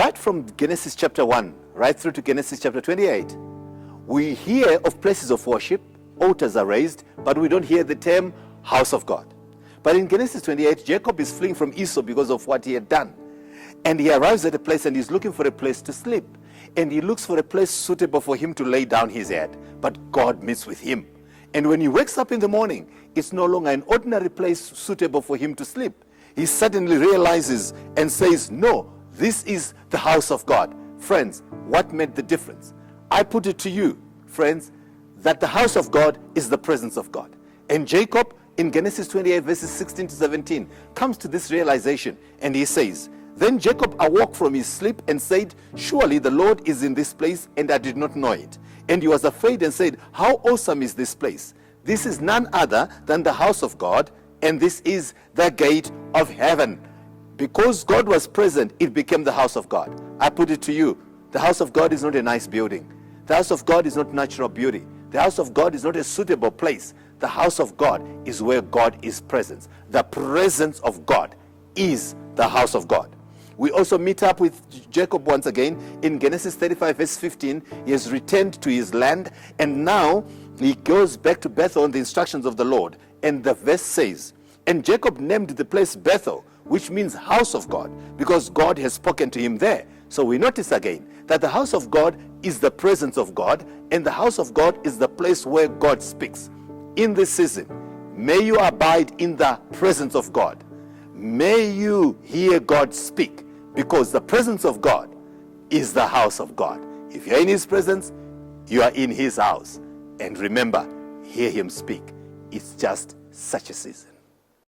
right from Genesis chapter 1, right through to Genesis chapter 28, we hear of places of worship, altars are raised, but we don't hear the term house of God. But in Genesis 28, Jacob is fleeing from Esau because of what he had done. And he arrives at a place and he's looking for a place to sleep. And he looks for a place suitable for him to lay down his head. But God meets with him. And when he wakes up in the morning, it's no longer an ordinary place suitable for him to sleep. He suddenly realizes and says, no, this is the house of God. Friends, what made the difference? I put it to you, friends, that the house of God is the presence of God. And Jacob, in Genesis 28, verses 16 to 17, comes to this realization, and he says, then Jacob awoke from his sleep and said, surely the Lord is in this place, and I did not know it. And he was afraid and said, how awesome is this place? This is none other than the house of God, and this is the gate of heaven. Because God was present, it became the house of God. I put it to you, the house of God is not a nice building. The house of God is not natural beauty. The house of God is not a suitable place. The house of God is where God is present. The presence of God is the house of God. We also meet up with Jacob once again in Genesis 35 verse 15. He has returned to his land, and now he goes back to Bethel on the instructions of the Lord. And the verse says, and Jacob named the place Bethel, which means house of God, because God has spoken to him there. So we notice again that the house of God is the presence of God, and the house of God is the place where God speaks. In this season, may you abide in the presence of God. May you hear God speak, because the presence of God is the house of God. If you're in his presence, you are in his house. And remember, hear him speak. It's just such a season.